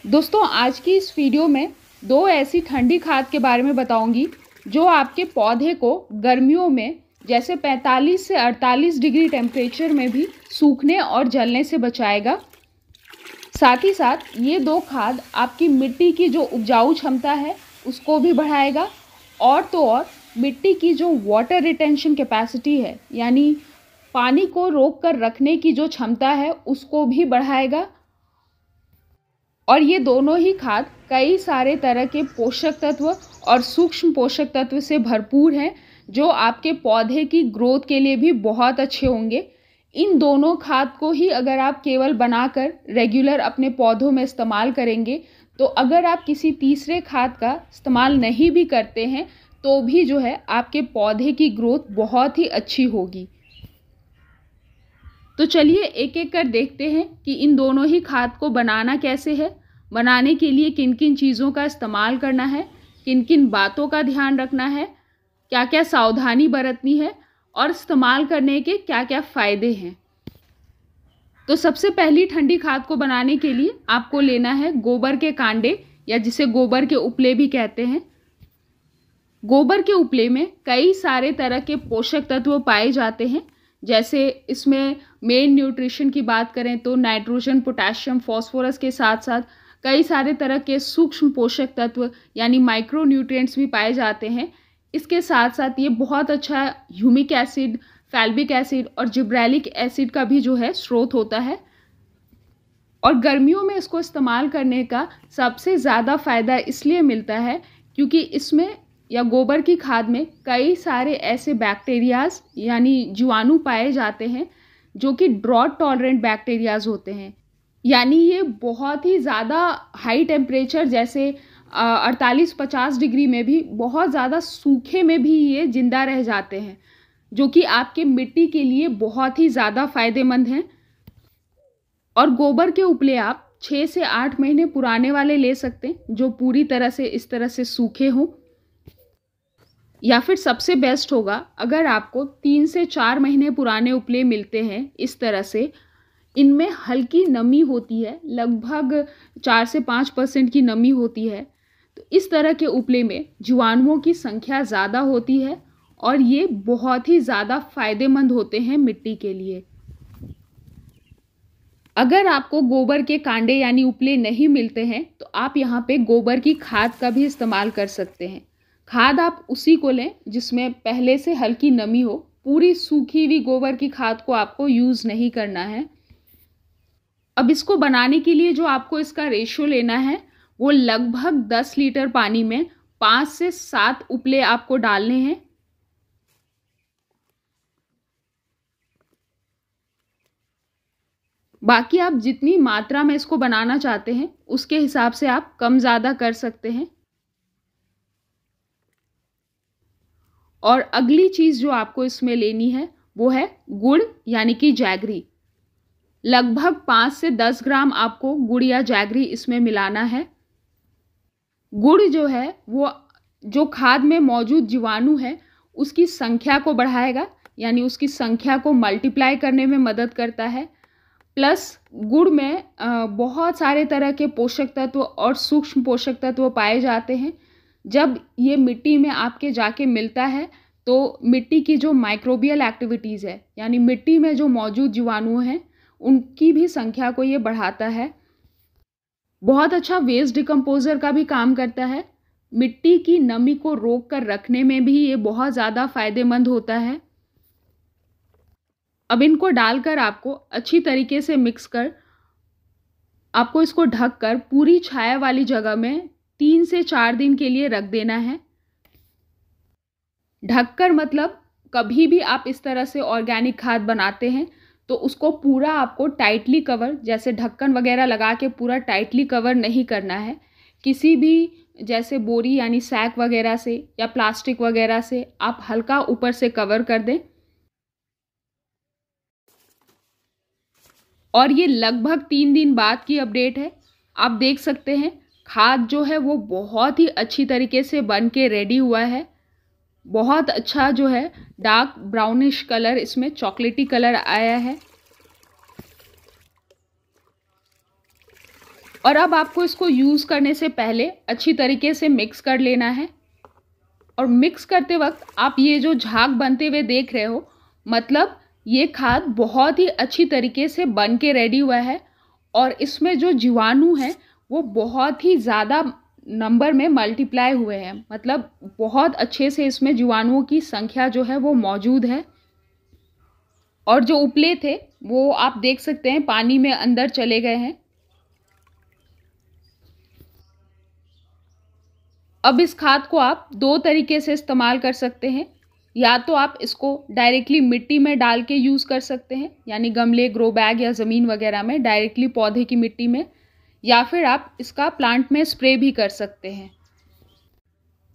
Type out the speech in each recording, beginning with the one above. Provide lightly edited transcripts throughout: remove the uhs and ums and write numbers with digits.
दोस्तों आज की इस वीडियो में दो ऐसी ठंडी खाद के बारे में बताऊंगी जो आपके पौधे को गर्मियों में जैसे 45 से 48 डिग्री टेम्परेचर में भी सूखने और जलने से बचाएगा। साथ ही साथ ये दो खाद आपकी मिट्टी की जो उपजाऊ क्षमता है उसको भी बढ़ाएगा और तो और मिट्टी की जो वाटर रिटेंशन कैपेसिटी है यानी पानी को रोक कर रखने की जो क्षमता है उसको भी बढ़ाएगा। और ये दोनों ही खाद कई सारे तरह के पोषक तत्व और सूक्ष्म पोषक तत्व से भरपूर हैं जो आपके पौधे की ग्रोथ के लिए भी बहुत अच्छे होंगे। इन दोनों खाद को ही अगर आप केवल बनाकर रेगुलर अपने पौधों में इस्तेमाल करेंगे तो अगर आप किसी तीसरे खाद का इस्तेमाल नहीं भी करते हैं तो भी जो है आपके पौधे की ग्रोथ बहुत ही अच्छी होगी। तो चलिए एक एक कर देखते हैं कि इन दोनों ही खाद को बनाना कैसे है, बनाने के लिए किन किन चीज़ों का इस्तेमाल करना है, किन किन बातों का ध्यान रखना है, क्या क्या सावधानी बरतनी है और इस्तेमाल करने के क्या क्या फ़ायदे हैं। तो सबसे पहली ठंडी खाद को बनाने के लिए आपको लेना है गोबर के कांडे या जिसे गोबर के उपले भी कहते हैं। गोबर के उपले में कई सारे तरह के पोषक तत्व पाए जाते हैं, जैसे इसमें मेन न्यूट्रिशन की बात करें तो नाइट्रोजन, पोटेशियम, फॉस्फोरस के साथ साथ कई सारे तरह के सूक्ष्म पोषक तत्व यानी माइक्रो न्यूट्रिएंट्स भी पाए जाते हैं। इसके साथ साथ ये बहुत अच्छा ह्यूमिक एसिड, फैल्बिक एसिड और जिब्रेलिक एसिड का भी जो है स्रोत होता है। और गर्मियों में इसको इस्तेमाल करने का सबसे ज़्यादा फ़ायदा इसलिए मिलता है क्योंकि इसमें या गोबर की खाद में कई सारे ऐसे बैक्टीरियाज यानी जीवाणु पाए जाते हैं जो कि ड्रॉट टॉलरेंट बैक्टीरियाज होते हैं। यानी ये बहुत ही ज़्यादा हाई टेम्परेचर जैसे 48-50 डिग्री में भी बहुत ज़्यादा सूखे में भी ये ज़िंदा रह जाते हैं, जो कि आपके मिट्टी के लिए बहुत ही ज़्यादा फ़ायदेमंद हैं। और गोबर के उपले आप 6 से 8 महीने पुराने वाले ले सकते हैं जो पूरी तरह से इस तरह से सूखे हों, या फिर सबसे बेस्ट होगा अगर आपको 3 से 4 महीने पुराने उपले मिलते हैं इस तरह से, इनमें हल्की नमी होती है, लगभग 4 से 5% की नमी होती है। तो इस तरह के उपले में जीवाणुओं की संख्या ज़्यादा होती है और ये बहुत ही ज़्यादा फायदेमंद होते हैं मिट्टी के लिए। अगर आपको गोबर के कांडे यानी उपले नहीं मिलते हैं तो आप यहाँ पे गोबर की खाद का भी इस्तेमाल कर सकते हैं। खाद आप उसी को लें जिसमें पहले से हल्की नमी हो, पूरी सूखी हुई गोबर की खाद को आपको यूज़ नहीं करना है। अब इसको बनाने के लिए जो आपको इसका रेशियो लेना है वो लगभग 10 लीटर पानी में 5 से 7 उपले आपको डालने हैं। बाकी आप जितनी मात्रा में इसको बनाना चाहते हैं उसके हिसाब से आप कम ज़्यादा कर सकते हैं। और अगली चीज़ जो आपको इसमें लेनी है वो है गुड़ यानी कि जैगरी। लगभग 5 से 10 ग्राम आपको गुड़ या जैगरी इसमें मिलाना है। गुड़ जो है वो जो खाद में मौजूद जीवाणु है उसकी संख्या को बढ़ाएगा, यानी उसकी संख्या को मल्टीप्लाई करने में मदद करता है। प्लस गुड़ में बहुत सारे तरह के पोषक तत्व और सूक्ष्म पोषक तत्व पाए जाते हैं। जब ये मिट्टी में आपके जाके मिलता है तो मिट्टी की जो माइक्रोबियल एक्टिविटीज़ है यानी मिट्टी में जो मौजूद जीवाणु हैं उनकी भी संख्या को ये बढ़ाता है। बहुत अच्छा वेस्ट डिकम्पोज़र का भी काम करता है। मिट्टी की नमी को रोक कर रखने में भी ये बहुत ज़्यादा फायदेमंद होता है। अब इनको डालकर आपको अच्छी तरीके से मिक्स कर आपको इसको ढक कर पूरी छाया वाली जगह में 3 से 4 दिन के लिए रख देना है। ढककर मतलब कभी भी आप इस तरह से ऑर्गेनिक खाद बनाते हैं तो उसको पूरा आपको टाइटली कवर, जैसे ढक्कन वगैरह लगा के पूरा टाइटली कवर नहीं करना है। किसी भी जैसे बोरी यानी सैक वगैरह से या प्लास्टिक वगैरह से आप हल्का ऊपर से कवर कर दें। और ये लगभग 3 दिन बाद की अपडेट है। आप देख सकते हैं खाद जो है वो बहुत ही अच्छी तरीके से बन के रेडी हुआ है। बहुत अच्छा जो है डार्क ब्राउनिश कलर, इसमें चॉकलेटी कलर आया है। और अब आपको इसको यूज़ करने से पहले अच्छी तरीके से मिक्स कर लेना है। और मिक्स करते वक्त आप ये जो झाग बनते हुए देख रहे हो, मतलब ये खाद बहुत ही अच्छी तरीके से बन के रेडी हुआ है और इसमें जो जीवाणु हैं वो बहुत ही ज़्यादा नंबर में मल्टीप्लाई हुए हैं, मतलब बहुत अच्छे से इसमें जीवाणुओं की संख्या जो है वो मौजूद है। और जो उपले थे वो आप देख सकते हैं पानी में अंदर चले गए हैं। अब इस खाद को आप दो तरीके से इस्तेमाल कर सकते हैं। या तो आप इसको डायरेक्टली मिट्टी में डाल के यूज़ कर सकते हैं, यानी गमले, ग्रो बैग या ज़मीन वगैरह में डायरेक्टली पौधे की मिट्टी में, या फिर आप इसका प्लांट में स्प्रे भी कर सकते हैं।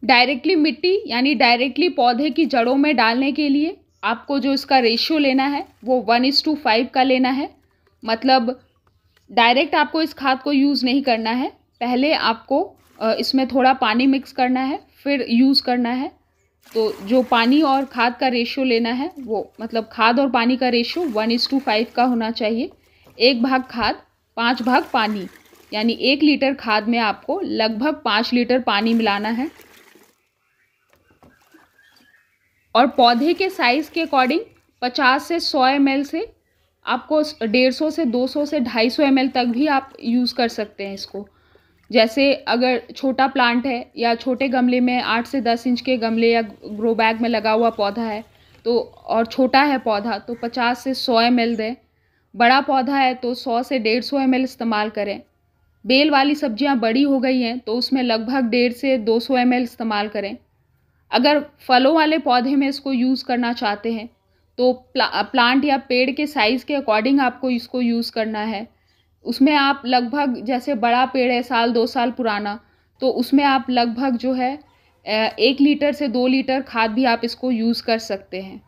डायरेक्टली मिट्टी यानी डायरेक्टली पौधे की जड़ों में डालने के लिए आपको जो इसका रेशियो लेना है वो 1:5 का लेना है। मतलब डायरेक्ट आपको इस खाद को यूज़ नहीं करना है, पहले आपको इसमें थोड़ा पानी मिक्स करना है, फिर यूज़ करना है। तो जो पानी और खाद का रेशियो लेना है वो, मतलब खाद और पानी का रेशियो 1:5 का होना चाहिए। 1 भाग खाद 5 भाग पानी, यानी 1 लीटर खाद में आपको लगभग 5 लीटर पानी मिलाना है। और पौधे के साइज़ के अकॉर्डिंग 50 से 100 ml से आपको 150 से 200 से 250 ml तक भी आप यूज़ कर सकते हैं इसको। जैसे अगर छोटा प्लांट है या छोटे गमले में 8 से 10 इंच के गमले या ग्रो बैग में लगा हुआ पौधा है तो, और छोटा है पौधा तो 50 से 100 ml दें। बड़ा पौधा है तो 100 से 150 ml इस्तेमाल करें। बेल वाली सब्जियां बड़ी हो गई हैं तो उसमें लगभग 1.5 से 200 ml इस्तेमाल करें। अगर फलों वाले पौधे में इसको यूज़ करना चाहते हैं तो प्लांट या पेड़ के साइज़ के अकॉर्डिंग आपको इसको यूज़ करना है। उसमें आप लगभग, जैसे बड़ा पेड़ है 1-2 साल पुराना, तो उसमें आप लगभग जो है 1 लीटर से 2 लीटर खाद भी आप इसको यूज़ कर सकते हैं।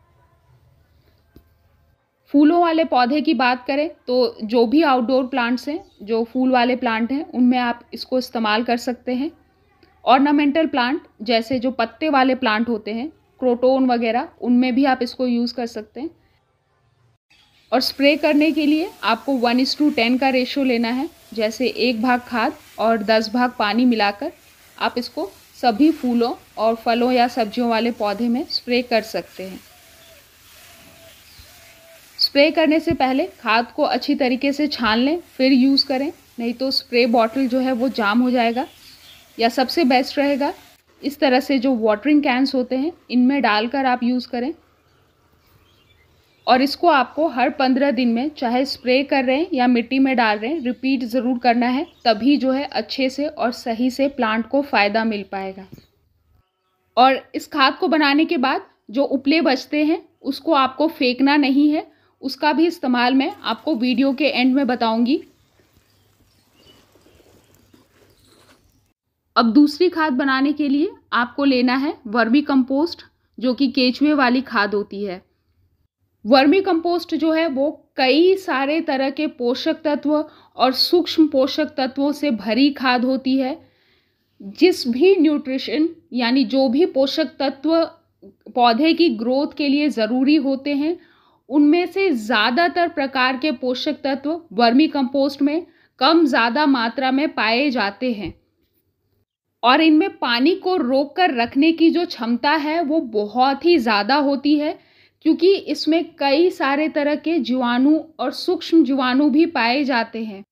फूलों वाले पौधे की बात करें तो जो भी आउटडोर प्लांट्स हैं, जो फूल वाले प्लांट हैं, उनमें आप इसको इस्तेमाल कर सकते हैं। ऑर्नामेंटल प्लांट जैसे जो पत्ते वाले प्लांट होते हैं, क्रोटोन वगैरह, उनमें भी आप इसको यूज़ कर सकते हैं। और स्प्रे करने के लिए आपको 1:10 का रेशियो लेना है। जैसे 1 भाग खाद और 10 भाग पानी मिलाकर आप इसको सभी फूलों और फलों या सब्जियों वाले पौधे में स्प्रे कर सकते हैं। स्प्रे करने से पहले खाद को अच्छी तरीके से छान लें, फिर यूज़ करें, नहीं तो स्प्रे बॉटल जो है वो जाम हो जाएगा। या सबसे बेस्ट रहेगा इस तरह से जो वाटरिंग कैंस होते हैं इनमें डालकर आप यूज़ करें। और इसको आपको हर 15 दिन में, चाहे स्प्रे कर रहे हैं या मिट्टी में डाल रहे हैं, रिपीट ज़रूर करना है, तभी जो है अच्छे से और सही से प्लांट को फ़ायदा मिल पाएगा। और इस खाद को बनाने के बाद जो उपले बचते हैं उसको आपको फेंकना नहीं है, उसका भी इस्तेमाल मैं आपको वीडियो के एंड में बताऊंगी। अब दूसरी खाद बनाने के लिए आपको लेना है वर्मी कंपोस्ट, जो कि केचुए वाली खाद होती है। वर्मी कंपोस्ट जो है वो कई सारे तरह के पोषक तत्व और सूक्ष्म पोषक तत्वों से भरी खाद होती है। जिस भी न्यूट्रिशन यानी जो भी पोषक तत्व पौधे की ग्रोथ के लिए ज़रूरी होते हैं, उनमें से ज़्यादातर प्रकार के पोषक तत्व वर्मी कंपोस्ट में कम ज़्यादा मात्रा में पाए जाते हैं। और इनमें पानी को रोक कर रखने की जो क्षमता है वो बहुत ही ज़्यादा होती है, क्योंकि इसमें कई सारे तरह के जीवाणु और सूक्ष्म जीवाणु भी पाए जाते हैं।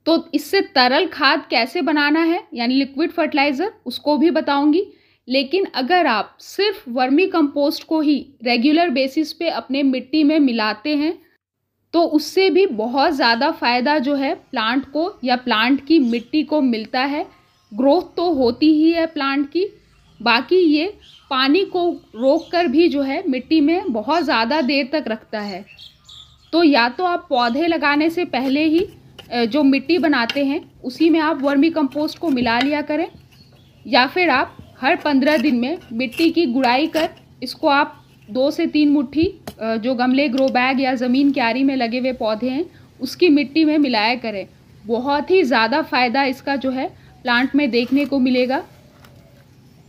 तो इससे तरल खाद कैसे बनाना है, यानी लिक्विड फर्टिलाइज़र, उसको भी बताऊंगी। लेकिन अगर आप सिर्फ वर्मी कंपोस्ट को ही रेगुलर बेसिस पे अपने मिट्टी में मिलाते हैं तो उससे भी बहुत ज़्यादा फ़ायदा जो है प्लांट को या प्लांट की मिट्टी को मिलता है। ग्रोथ तो होती ही है प्लांट की, बाकी ये पानी को रोक कर भी जो है मिट्टी में बहुत ज़्यादा देर तक रखता है। तो या तो आप पौधे लगाने से पहले ही जो मिट्टी बनाते हैं उसी में आप वर्मी कंपोस्ट को मिला लिया करें, या फिर आप हर 15 दिन में मिट्टी की गुड़ाई कर इसको आप 2 से 3 मुट्ठी जो गमले, ग्रो बैग या ज़मीन क्यारी में लगे हुए पौधे हैं उसकी मिट्टी में मिलाया करें। बहुत ही ज़्यादा फ़ायदा इसका जो है प्लांट में देखने को मिलेगा।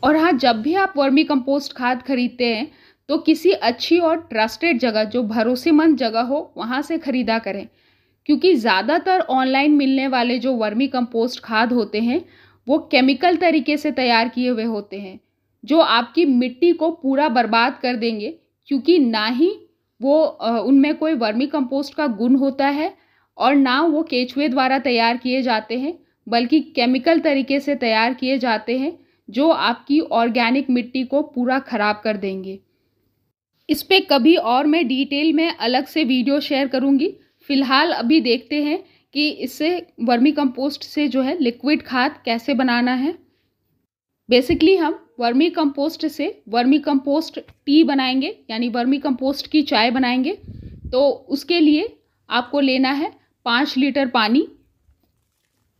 और हाँ, जब भी आप वर्मी कंपोस्ट खाद खरीदते हैं तो किसी अच्छी और ट्रस्टेड जगह, जो भरोसेमंद जगह हो, वहाँ से ख़रीदा करें, क्योंकि ज़्यादातर ऑनलाइन मिलने वाले जो वर्मी कंपोस्ट खाद होते हैं वो केमिकल तरीके से तैयार किए हुए होते हैं, जो आपकी मिट्टी को पूरा बर्बाद कर देंगे, क्योंकि ना ही वो उनमें कोई वर्मी कंपोस्ट का गुण होता है और ना वो केंचुए द्वारा तैयार किए जाते हैं, बल्कि केमिकल तरीके से तैयार किए जाते हैं जो आपकी ऑर्गेनिक मिट्टी को पूरा ख़राब कर देंगे। इस पे कभी और मैं डिटेल में अलग से वीडियो शेयर करूँगी। फ़िलहाल अभी देखते हैं कि इससे वर्मी कंपोस्ट से जो है लिक्विड खाद कैसे बनाना है। बेसिकली हम वर्मी कंपोस्ट से वर्मी कंपोस्ट टी बनाएंगे, यानी वर्मी कंपोस्ट की चाय बनाएंगे। तो उसके लिए आपको लेना है 5 लीटर पानी।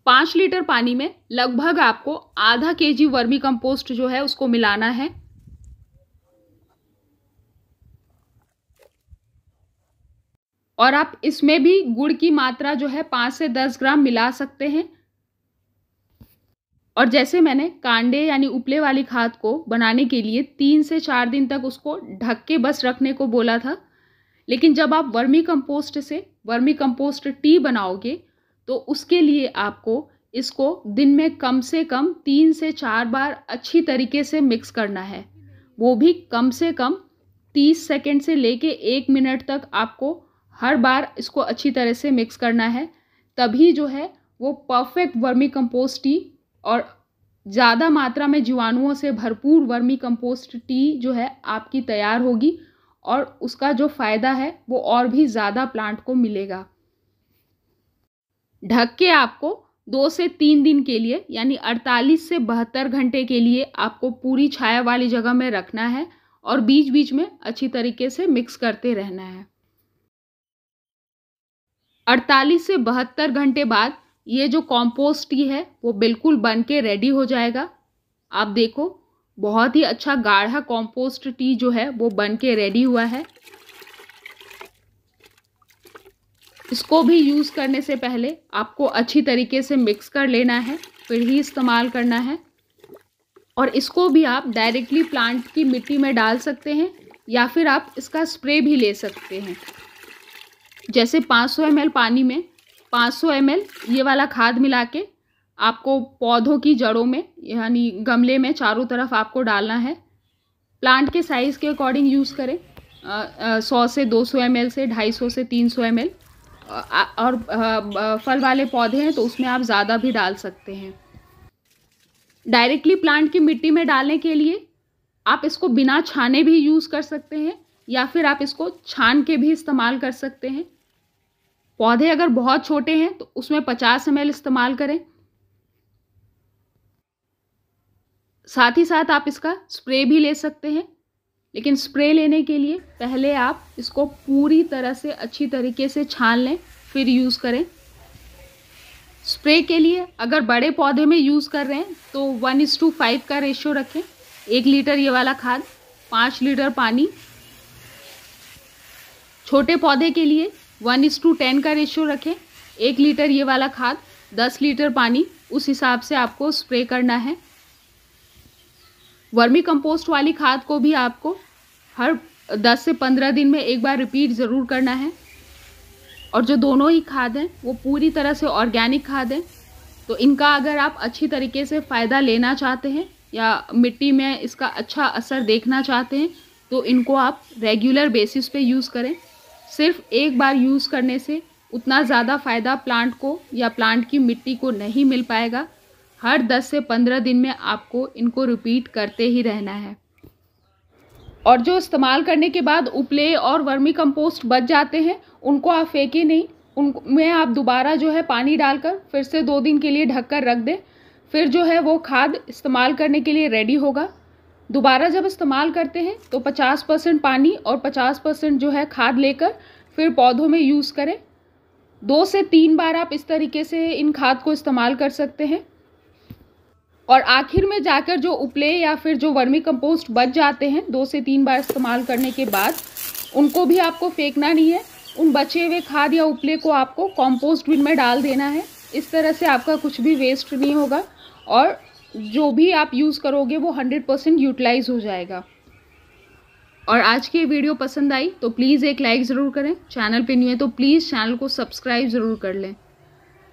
5 लीटर पानी में लगभग आपको आधा केजी वर्मी कंपोस्ट जो है उसको मिलाना है। और आप इसमें भी गुड़ की मात्रा जो है 5 से 10 ग्राम मिला सकते हैं। और जैसे मैंने कांडे यानी उपले वाली खाद को बनाने के लिए 3 से 4 दिन तक उसको ढक के बस रखने को बोला था, लेकिन जब आप वर्मी कंपोस्ट से वर्मी कंपोस्ट टी बनाओगे तो उसके लिए आपको इसको दिन में कम से कम 3 से 4 बार अच्छी तरीके से मिक्स करना है। वो भी कम से कम 30 सेकेंड से लेके 1 मिनट तक आपको हर बार इसको अच्छी तरह से मिक्स करना है। तभी जो है वो परफेक्ट वर्मी कंपोस्ट टी और ज़्यादा मात्रा में जीवाणुओं से भरपूर वर्मी कंपोस्ट टी जो है आपकी तैयार होगी और उसका जो फ़ायदा है वो और भी ज़्यादा प्लांट को मिलेगा। ढक के आपको 2 से 3 दिन के लिए यानी 48 से 72 घंटे के लिए आपको पूरी छाया वाली जगह में रखना है और बीच बीच में अच्छी तरीके से मिक्स करते रहना है। 48 से 72 घंटे बाद ये जो कॉम्पोस्ट टी है वो बिल्कुल बन के रेडी हो जाएगा। आप देखो बहुत ही अच्छा गाढ़ा कॉम्पोस्ट टी जो है वो बन के रेडी हुआ है। इसको भी यूज़ करने से पहले आपको अच्छी तरीके से मिक्स कर लेना है, फिर ही इस्तेमाल करना है। और इसको भी आप डायरेक्टली प्लांट की मिट्टी में डाल सकते हैं या फिर आप इसका स्प्रे भी ले सकते हैं। जैसे 500 ml पानी में 500 ml ये वाला खाद मिला के आपको पौधों की जड़ों में यानी गमले में चारों तरफ आपको डालना है। प्लांट के साइज़ के अकॉर्डिंग यूज़ करें, 100 से 200 ml से 250 से 300 ml। और फल वाले पौधे हैं तो उसमें आप ज़्यादा भी डाल सकते हैं। डायरेक्टली प्लांट की मिट्टी में डालने के लिए आप इसको बिना छाने भी यूज़ कर सकते हैं या फिर आप इसको छान के भी इस्तेमाल कर सकते हैं। पौधे अगर बहुत छोटे हैं तो उसमें 50 ml इस्तेमाल करें। साथ ही साथ आप इसका स्प्रे भी ले सकते हैं, लेकिन स्प्रे लेने के लिए पहले आप इसको पूरी तरह से अच्छी तरीके से छान लें फिर यूज़ करें। स्प्रे के लिए अगर बड़े पौधे में यूज़ कर रहे हैं तो 1:5 का रेशियो रखें। 1 लीटर ये वाला खाद 5 लीटर पानी। छोटे पौधे के लिए 1:10 का रेशियो रखें। 1 लीटर ये वाला खाद 10 लीटर पानी, उस हिसाब से आपको स्प्रे करना है। वर्मी कंपोस्ट वाली खाद को भी आपको हर 10 से 15 दिन में एक बार रिपीट ज़रूर करना है। और जो दोनों ही खाद हैं वो पूरी तरह से ऑर्गेनिक खाद हैं, तो इनका अगर आप अच्छी तरीके से फ़ायदा लेना चाहते हैं या मिट्टी में इसका अच्छा असर देखना चाहते हैं तो इनको आप रेगुलर बेसिस पे यूज़ करें। सिर्फ एक बार यूज़ करने से उतना ज़्यादा फ़ायदा प्लांट को या प्लांट की मिट्टी को नहीं मिल पाएगा। हर 10 से 15 दिन में आपको इनको रिपीट करते ही रहना है। और जो इस्तेमाल करने के बाद उपले और वर्मी कंपोस्ट बच जाते हैं उनको आप फेंकें नहीं, उनमें आप दोबारा जो है पानी डालकर फिर से 2 दिन के लिए ढककर रख दें। फिर जो है वो खाद इस्तेमाल करने के लिए रेडी होगा। दोबारा जब इस्तेमाल करते हैं तो 50% पानी और 50% जो है खाद लेकर फिर पौधों में यूज़ करें। 2 से 3 बार आप इस तरीके से इन खाद को इस्तेमाल कर सकते हैं। और आखिर में जाकर जो उपले या फिर जो वर्मी कंपोस्ट बच जाते हैं 2 से 3 बार इस्तेमाल करने के बाद, उनको भी आपको फेंकना नहीं है। उन बचे हुए खाद या उपले को आपको कंपोस्ट बिन में डाल देना है। इस तरह से आपका कुछ भी वेस्ट नहीं होगा और जो भी आप यूज़ करोगे वो 100% यूटिलाइज हो जाएगा। और आज की ये वीडियो पसंद आई तो प्लीज़ एक लाइक ज़रूर करें। चैनल पे न्यू है तो प्लीज़ चैनल को सब्सक्राइब ज़रूर कर लें।